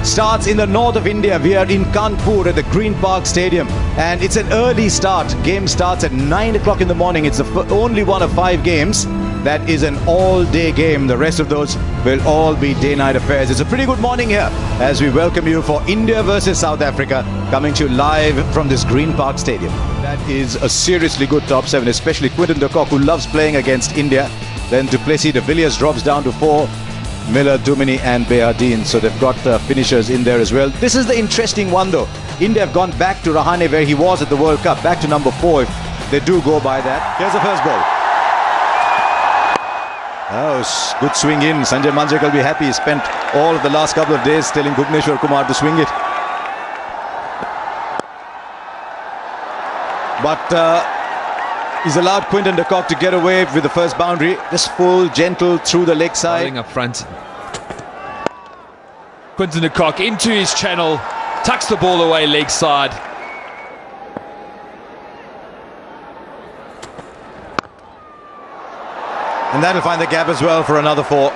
starts in the north of India. We are in Kanpur at the Green Park Stadium, and it's an early start. Game starts at 9 o'clock in the morning. It's the only one of 5 games that is an all-day game. The rest of those will all be day-night affairs. It's a pretty good morning here as we welcome you for India versus South Africa, coming to you live from this Green Park Stadium. That is a seriously good top 7, especially Quinton de Kock, who loves playing against India. Then to Plessis, de Villiers drops down to 4. Miller, Dumini and Behardine, so they've got finishers in there as well. This is the interesting one though. India have gone back to Rahane where he was at the World Cup, back to number 4 if they do go by that. Here's the first ball. Oh, good swing in. Sanjay Manjrekar will be happy. He spent all of the last couple of days telling Bhuvneshwar Kumar to swing it. But he's allowed Quinton de Kock to get away with the first boundary. Just full, gentle through the leg side. Bowling up front. Quinton de Kock into his channel, tucks the ball away leg side. And that'll find the gap as well for another 4.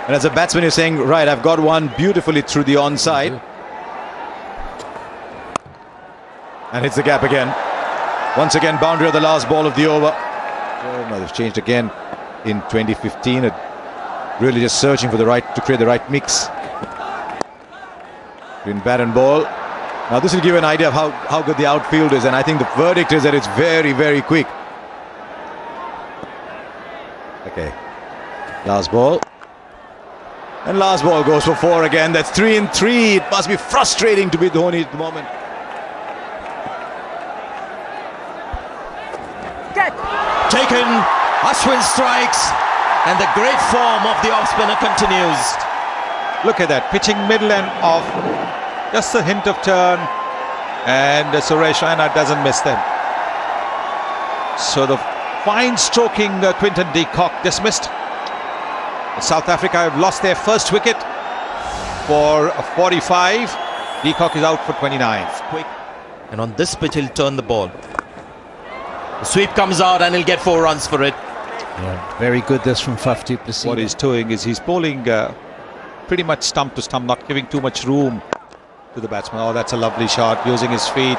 And as a batsman, you're saying, right, I've got one beautifully through the onside. And hits the gap again. Once again, boundary of the last ball of the over. Oh, no, they've changed again in 2015. Really just searching for the right, to create the right mix between bat and ball. Now this will give you an idea of how good the outfield is, and I think the verdict is that it's very, very quick. Okay, last ball. And last ball goes for 4 again. That's 3 and 3. It must be frustrating to be Dhoni at the moment. Taken, Ashwin strikes, and the great form of the off-spinner continues. Look at that, pitching middle and off, just a hint of turn, and Suresh Raina doesn't miss them. So the fine stroking Quinton de Kock dismissed. South Africa have lost their first wicket for 45. De Kock is out for 29. Quick, and on this pitch he'll turn the ball. The sweep comes out and he'll get 4 runs for it. Yeah, very good this from Faf du Plessis. What he's doing is he's bowling pretty much stump to stump, not giving too much room to the batsman. Oh, that's a lovely shot, using his feet.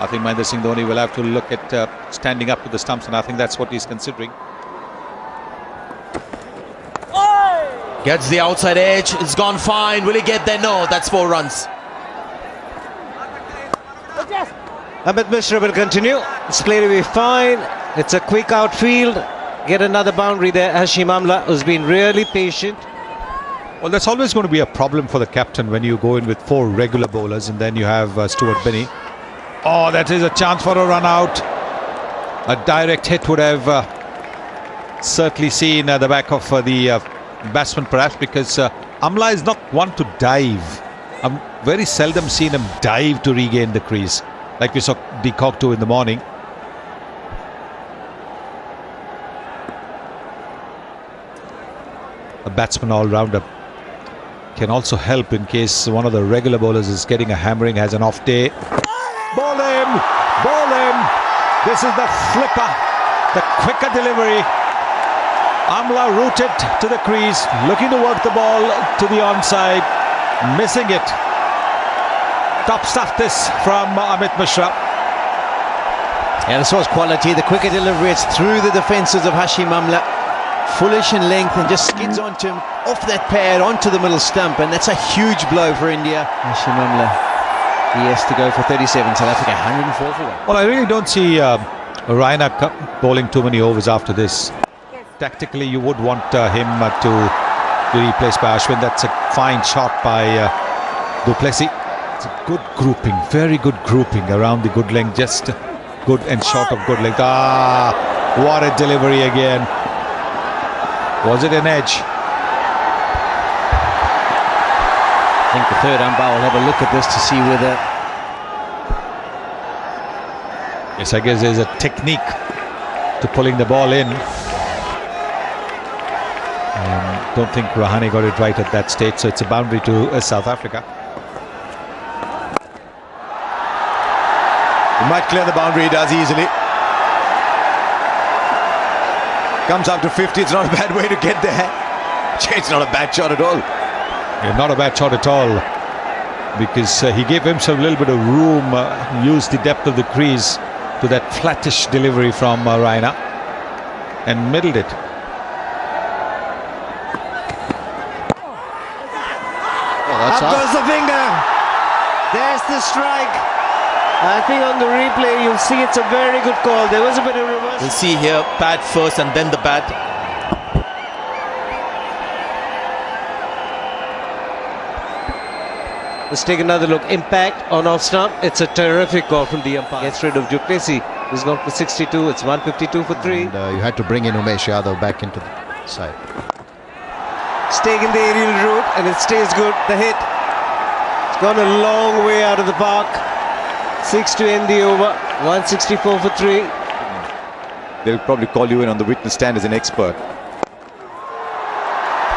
I think Mahendra Singh Dhoni will have to look at standing up to the stumps, and I think that's what he's considering. Gets the outside edge, it's gone fine. Will he get there? No, that's 4 runs. Amit Mishra will continue. It's played to be fine. It's a quick outfield. Get another boundary there. Hashim Amla has been really patient. Well, that's always going to be a problem for the captain when you go in with 4 regular bowlers and then you have Stuart Binney. Oh, that is a chance for a run out. A direct hit would have certainly seen the back of the batsman, perhaps, because Amla is not one to dive. I've very seldom seen him dive to regain the crease, like we saw de Kock do in the morning. A batsman all-rounder can also help in case one of the regular bowlers is getting a hammering, has an off day. Ball him! Ball him! This is the flipper, the quicker delivery. Amla rooted to the crease, looking to work the ball to the onside, missing it. Top stuff this from Amit Mishra. Yeah, this was quality. The quicker delivery, it's through the defences of Hashim Amla. Fullish in length and just skids onto him, off that pad, onto the middle stump, and that's a huge blow for India. Hashim Amla, he has to go for 37, South Africa 104 for 1. Well, I really don't see Raina bowling too many overs after this. Tactically, you would want him to be replaced by Ashwin. That's a fine shot by du Plessis. It's a good grouping, very good grouping around the good length, just good and short of good length. Ah, what a delivery again. Was it an edge? I think the third umpire will have a look at this to see whether... Yes, I guess there's a technique to pulling the ball in. Don't think Rahane got it right at that stage, so it's a boundary to South Africa. He might clear the boundary, he does easily. Comes up to 50, it's not a bad way to get there. It's not a bad shot at all. Yeah, not a bad shot at all, because he gave himself a little bit of room, used the depth of the crease to that flattish delivery from Rahane, and middled it. Up goes the finger. There's the strike. I think on the replay you'll see it's a very good call. There was a bit of reverse. We'll see here, pad first and then the bat. Let's take another look. Impact on off stump. It's a terrific call from the umpire. Gets rid of Plessis. He's gone for 62. It's 152 for 3. And you had to bring in Umesh Yadav back into the side. It's taken the aerial route and it stays good. The hit. It's gone a long way out of the park. 6 to end the over. 164 for 3. They'll probably call you in on the witness stand as an expert.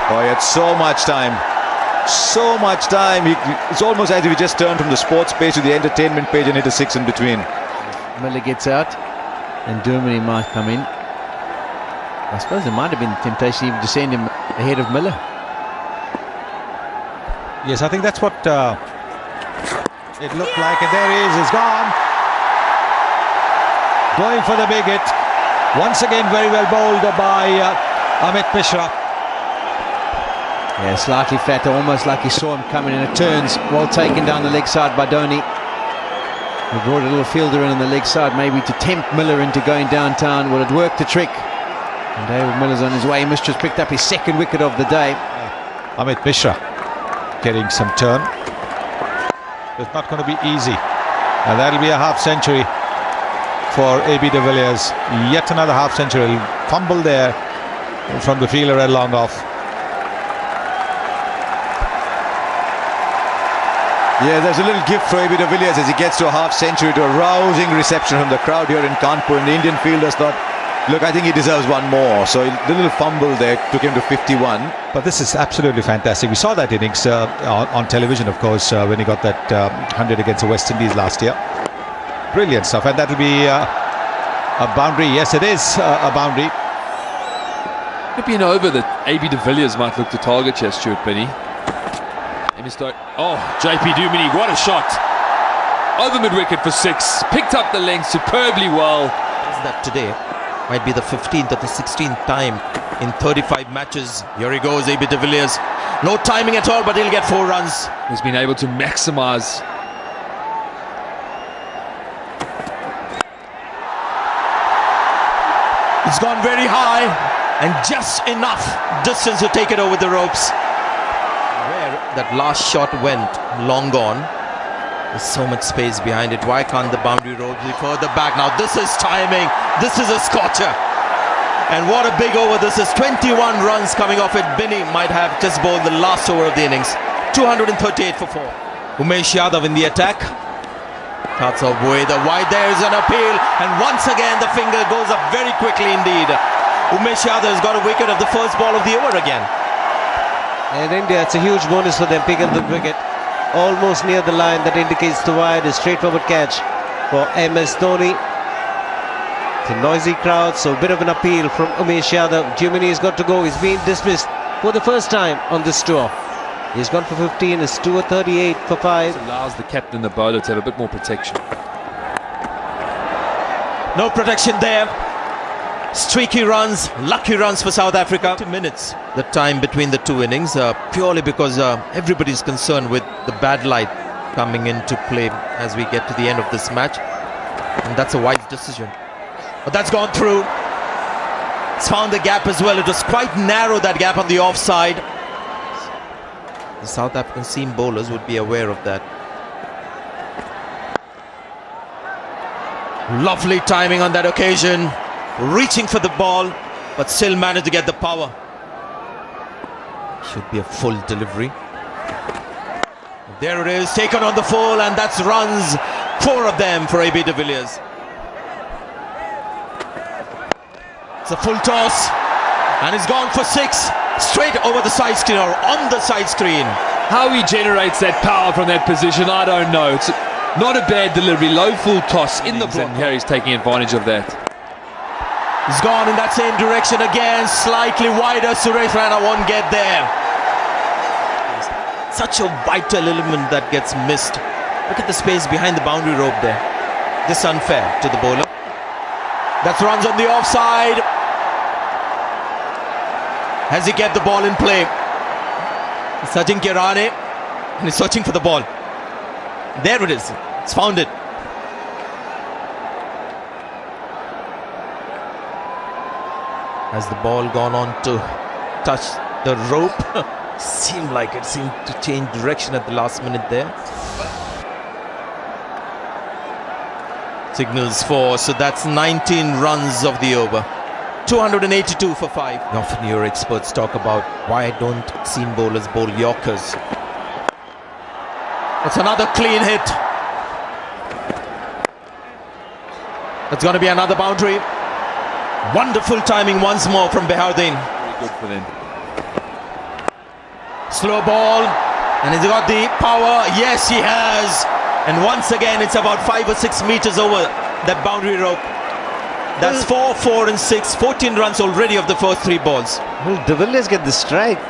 Oh, he had so much time. So much time. It's almost as if he just turned from the sports page to the entertainment page and hit a 6 in between. Miller gets out and Germany might come in. I suppose there might have been temptation even to send him ahead of Miller. Yes, I think that's what it looked like, and there he is. He's gone. Going for the big hit. Once again, very well bowled by Amit Mishra. Yeah, slightly fatter, almost like he saw him coming in. It turns, well taken down the leg side by Dhoni. He brought a little fielder in on the leg side, maybe to tempt Miller into going downtown. Well, it worked the trick. And David Miller's on his way. Mishra's picked up his second wicket of the day. Amit Mishra getting some turn. It's not going to be easy. And that'll be a half century for AB de Villiers. Yet another half century. He'll fumble there from the fielder at long off. Yeah, there's a little gift for AB de Villiers as he gets to a half century, to a rousing reception from the crowd here in Kanpur. And the Indian fielders thought, look, I think he deserves one more. So the little fumble there took him to 51. But this is absolutely fantastic. We saw that innings on television, of course, when he got that 100 against the West Indies last year. Brilliant stuff. And that'll be a boundary. Yes, it is a boundary. Could be an over that AB de Villiers might look to target here, Stuart Binney. Oh, JP Dumini, what a shot. Over mid-wicket for 6. Picked up the length superbly well. Is that today? Might be the 15th or the 16th time in 35 matches. Here he goes, AB de Villiers. No timing at all, but he'll get 4 runs. He's been able to maximise. He's gone very high and just enough distance to take it over the ropes. Where that last shot went, long gone. There's so much space behind it. Why can't the boundary road be further back? Now this is timing. This is a scorcher. And what a big over this is. 21 runs coming off it. Binney might have just bowled the last over of the innings. 238 for 4. Umesh Yadav in the attack. Cuts away the wide. There's an appeal. And once again the finger goes up very quickly indeed. Umesh Yadav has got a wicket of the first ball of the over again. And India, it's a huge bonus for them picking the wicket. Almost near the line, that indicates the wide. A straightforward catch for MS Dhoni. It's a noisy crowd, so a bit of an appeal from Umesh Yadav. Jiminy has got to go. He's been dismissed for the first time on this tour. He's gone for 15. It's 238 for 5. This allows the captain and the bowler to have a bit more protection. No protection there. Streaky runs, lucky runs for South Africa. 2 minutes, the time between the 2 innings, purely because everybody's concerned with the bad light coming into play as we get to the end of this match. And that's a wise decision. But that's gone through. It's found the gap as well. It was quite narrow, that gap on the offside. The South African seam bowlers would be aware of that. Lovely timing on that occasion. Reaching for the ball, but still managed to get the power. Should be a full delivery. There it is, taken on the full, and that's runs. 4 of them for AB de Villiers. It's a full toss, and he's gone for 6. Straight over the side screen, or on the side screen. How he generates that power from that position, I don't know. It's not a bad delivery, low full toss in the block. And here he's taking advantage of that. He's gone in that same direction again, slightly wider. Suresh Raina won't get there. Such a vital element that gets missed. Look at the space behind the boundary rope there. This is unfair to the bowler. That runs on the offside. Has he kept the ball in play? He's searching Rahane and he's searching for the ball. There it is. It's found it. Has the ball gone on to touch the rope? Seemed to change direction at the last minute there. Signals for, so that's 19 runs of the over. 282 for 5. Often your experts talk about why don't seam bowlers bowl Yorkers. That's another clean hit. That's going to be another boundary. Wonderful timing once more from Behardin. Very good for them. Slow ball, and has he got the power? Yes, he has. And once again, it's about 5 or 6 meters over that boundary rope. That's 4, 4 and 6. 14 runs already of the first 3 balls. Will De Villiers get the strike?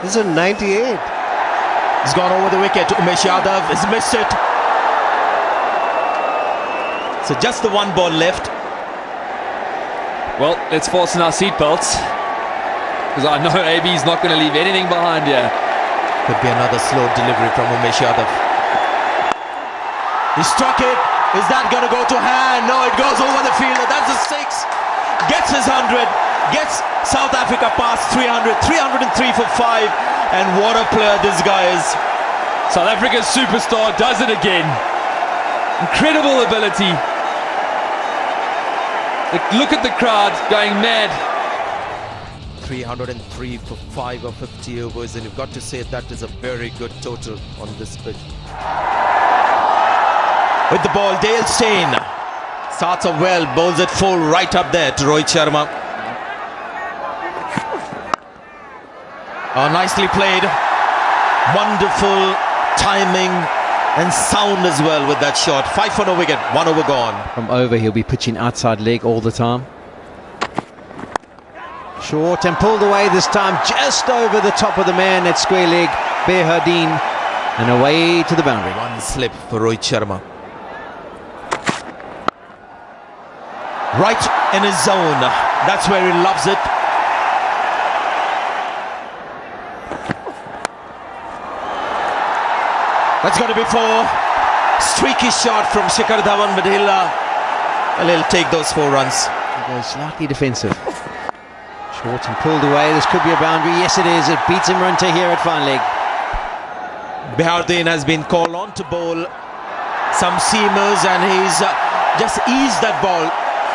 This is a 98. He's gone over the wicket. Umesh Yadav has missed it. So just the 1 ball left. Well, let's fasten our seatbelts, because I know AB's not going to leave anything behind here. Could be another slow delivery from Umesh Yadav. He struck it. Is that going to go to hand? No, it goes over the fielder. That's a 6. Gets his 100. Gets South Africa past 300. 303 for 5. And what a player this guy is. South Africa's superstar does it again. Incredible ability. Look at the crowd going mad. 303 for 5 of 50 overs, and you've got to say that is a very good total on this pitch. With the ball, Dale Steyn starts off well, bowls it full right up there to Rohit Sharma. Oh, nicely played. Wonderful timing and sound as well with that shot. 5 for no wicket, 1 over gone. From over, he'll be pitching outside leg all the time. Short and pulled away this time, just over the top of the man at square leg, Behardin, and away to the boundary. 1 slip for Rohit Sharma. Right in his zone. That's where he loves it. That's going to be 4. Streaky shot from Shikhar Dhawan, but he'll take those 4 runs. He goes slightly defensive. Short and pulled away. This could be a boundary. Yes, it is. It beats Imran Tahir at fine leg. Behardin has been called on to bowl some seamers, and he's just eased that ball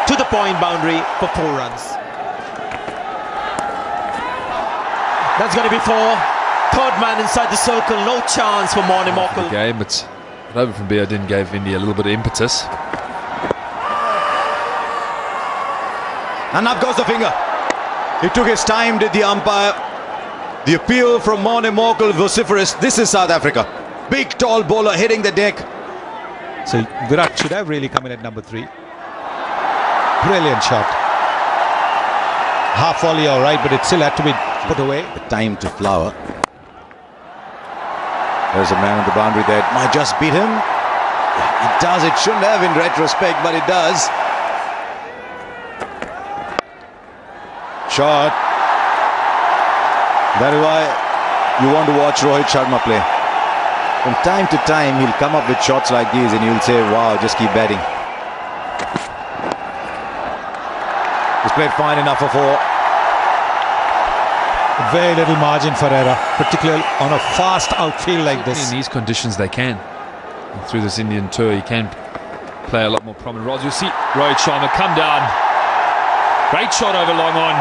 to the point boundary for 4 runs. That's going to be 4. Third man inside the circle. No chance for Morne Morkel. The game, but over from Behardin gave India a little bit of impetus. And up goes the finger. He took his time, did the umpire. The appeal from Morne Morkel vociferous. This is South Africa. Big tall bowler hitting the deck. So Virat should have really come in at number 3. Brilliant shot. Half volley, all right, but it still had to be put away. The time to flower. There's a man on the boundary there. It might just beat him. It does. It shouldn't have in retrospect, but it does. Shot. That is why you want to watch Rohit Sharma play. From time to time, he'll come up with shots like these and you'll say, wow, just keep batting. He's played fine enough for 4. Very little margin for error, particularly on a fast outfield like this. In these conditions, they can. And through this Indian tour, he can play a lot more prominent roles. You'll see Rohit Sharma come down. Great shot over long on.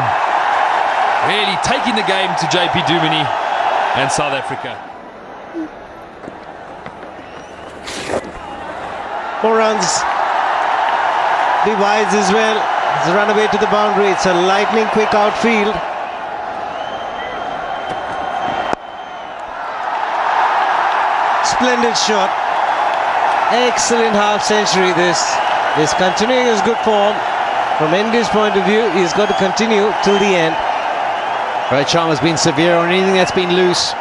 Really taking the game to JP Dumini and South Africa. 4 runs. Be wise as well. It's a run away to the boundary. It's a lightning quick outfield. Splendid shot. Excellent half century this. He's continuing his good form. From India's point of view, he's got to continue till the end. Rohit Sharma's been severe on anything that's been loose.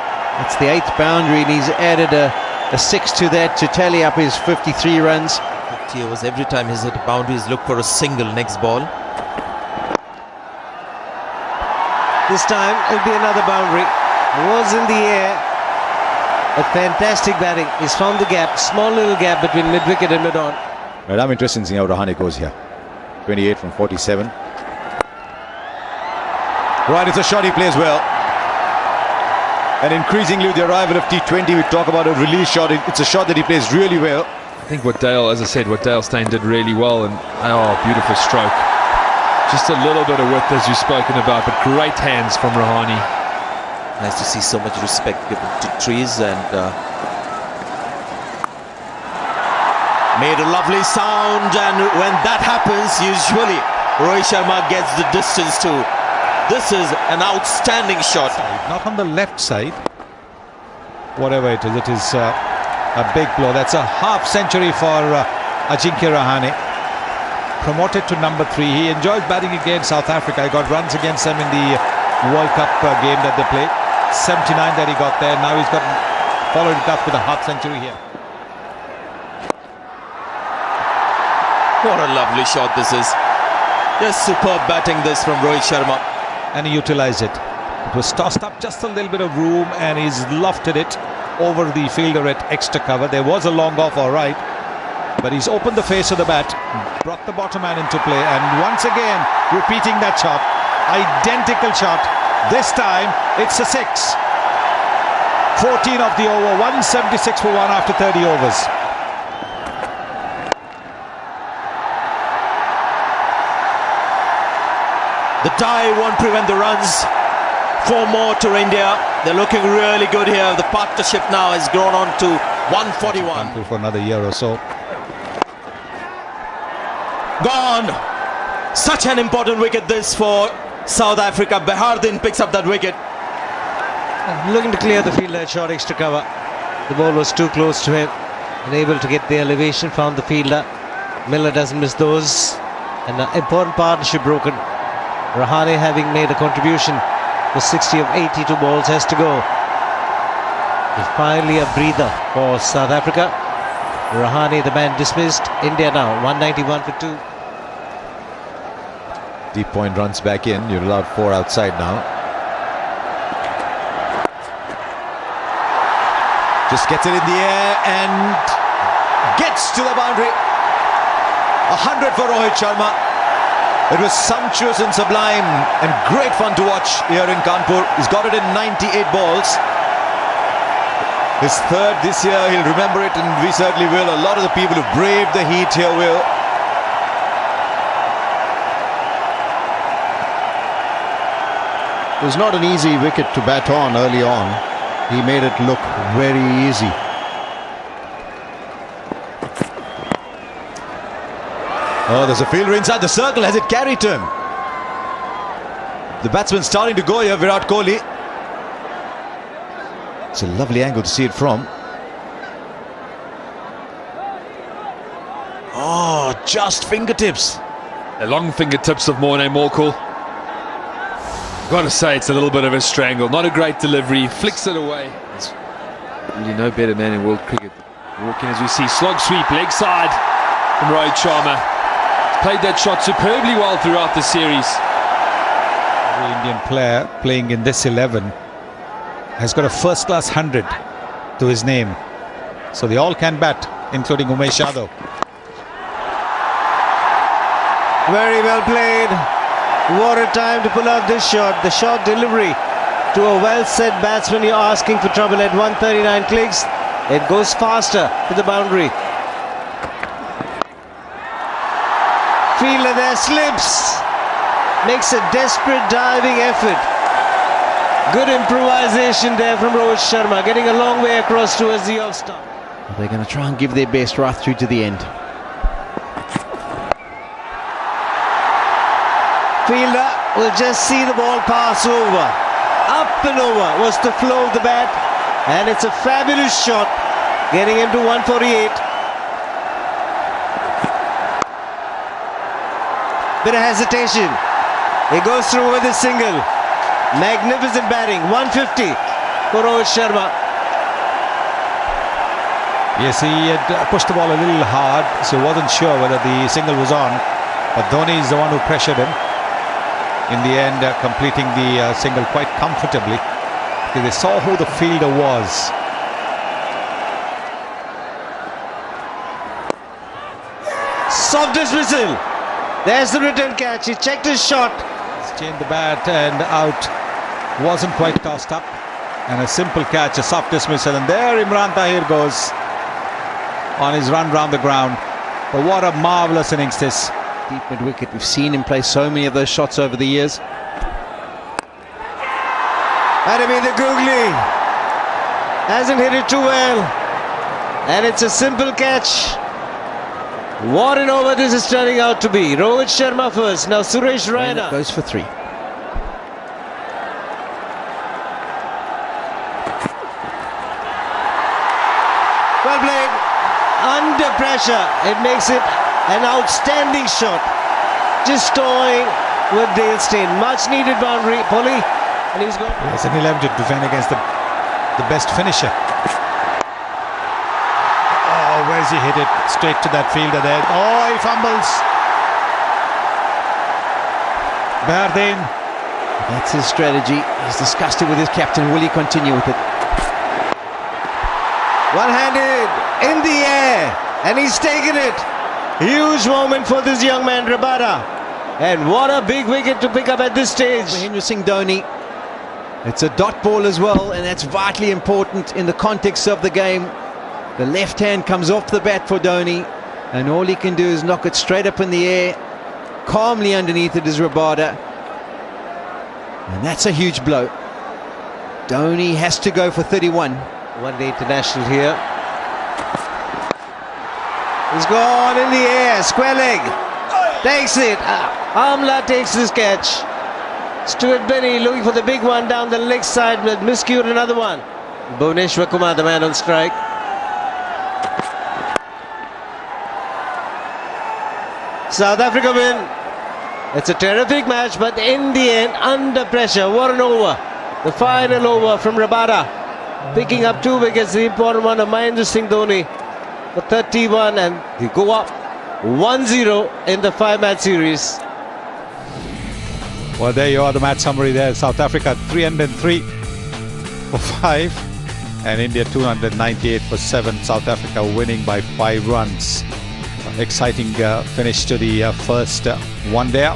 It's the 8th boundary, and he's added a 6 to that to tally up his 53 runs. Here was every time he's hit a boundary, he's looked for a single next ball. This time it'll be another boundary. It was in the air. A fantastic batting. He's found the gap, small little gap between mid-wicket and mid-on. Right, I'm interested in seeing how Rahane goes here. 28 from 47. Right, it's a shot he plays well. And increasingly with the arrival of T20, we talk about a release shot. It's a shot that he plays really well. I think what Dale, as I said, what Dale Steyn did really well, and beautiful stroke. Just a little bit of width as you've spoken about, but great hands from Rahane. Nice to see so much respect given to trees, and made a lovely sound. And when that happens, usually Rohit Sharma gets the distance too. This is an outstanding shot. Not on the left side. Whatever it is a big blow. That's a half century for Ajinkya Rahane. Promoted to number 3. He enjoys batting against South Africa. He got runs against them in the World Cup game that they played. 79 that he got there. Now he's got followed it up with a half century here. What a lovely shot this is. Just superb batting this from Rohit Sharma. And he utilised it. It was tossed up just a little bit of room, and he's lofted it over the fielder at extra cover. There was a long off, all right, but he's opened the face of the bat, brought the bottom man into play, and once again repeating that shot. Identical shot. This time it's a 6. 14 of the over, 176 for 1 after 30 overs. The tie won't prevent the runs. 4 more to India. They're looking really good here. The partnership now has grown on to 141. For another year or so. Gone. Such an important wicket this for South Africa. Behardin picks up that wicket. Looking to clear the field at short extra cover. The ball was too close to him. Unable to get the elevation, found the fielder. Miller doesn't miss those. And an important partnership broken. Rahane, having made a contribution for 60 of 82 balls, has to go. It's finally a breather for South Africa. Rahane, the man, dismissed. India now 191 for 2. Deep point runs back in. You're allowed 4 outside now. Just gets it in the air and gets to the boundary. 100 for Rohit Sharma. It was sumptuous and sublime and great fun to watch here in Kanpur. He's got it in 98 balls. His 3rd this year. He'll remember it, and we certainly will. A lot of the people who braved the heat here will. It was not an easy wicket to bat on early on. He made it look very easy. Oh, there's a fielder inside the circle. Has it carried to him? The batsman starting to go here, Virat Kohli. It's a lovely angle to see it from. Oh, just fingertips. The long fingertips of Morne Morkel. Got to say, it's a little bit of a strangle. Not a great delivery. Flicks it away. There's really no better man in world cricket. Walking as we see. Slog sweep, leg side from Rohit Sharma. Played that shot superbly well throughout the series. Every Indian player playing in this 11 has got a first-class 100 to his name. So they all can bat, including Umesh Yadav. Very well played. What a time to pull out this shot. The short delivery to a well-set batsman. You're asking for trouble at 139 clicks. It goes faster to the boundary. Fielder there slips. Makes a desperate diving effort. Good improvisation there from Rohit Sharma. Getting a long way across towards the off-stump. They're going to try and give their best right through to the end. Fielder will just see the ball pass over. Up and over was the flow of the bat. And it's a fabulous shot. Getting him to 148. Bit of hesitation. He goes through with a single. Magnificent batting. 150. for Rohit Sharma. Yes, he had pushed the ball a little hard, so he wasn't sure whether the single was on. But Dhoni is the one who pressured him. In the end, completing the single quite comfortably, because they saw who the fielder was. Soft dismissal. There's the return catch. He checked his shot. He's changed the bat and out. Wasn't quite tossed up. And a simple catch, a soft dismissal. And there Imran Tahir goes on his run round the ground. But what a marvellous innings this. Deep mid-wicket. We've seen him play so many of those shots over the years. Adami the googly hasn't hit it too well. And it's a simple catch. What an over this is turning out to be. Rohit Sharma first. Now Suresh Raina goes for 3. Well played. Under pressure. It makes it an outstanding shot. Just toying with Dale Steyn. Much needed boundary. Polly. And he's going. Yes, and he'll have to defend against the best finisher. Oh, where's he hit it? Straight to that fielder there. Oh, he fumbles. Bardeen. That's his strategy. He's discussed it with his captain. Will he continue with it? One-handed in the air, and he's taken it. Huge moment for this young man, Rabada. And what a big wicket to pick up at this stage. Mahendra Singh Dhoni. It's a dot ball as well, and that's vitally important in the context of the game. The left hand comes off the bat for Dhoni, and all he can do is knock it straight up in the air. Calmly underneath it is Rabada. And that's a huge blow. Dhoni has to go for 31. One-day international here. He's gone in the air, square leg. Takes it. Amla takes this catch. Stuart Benny looking for the big one down the leg side, but miscued another one. Bhuvneshwar Kumar, the man on strike. South Africa win. It's a terrific match, but in the end, under pressure. What an over. The final over from Rabada. Picking up 2 wickets, the important one of Mahendra Singh Dhoni for 31, and they go up 1-0 in the 5-match series. Well, there you are, the match summary there. South Africa 303 for 5 and India 298 for 7. South Africa winning by 5 runs. Exciting finish to the first one-day.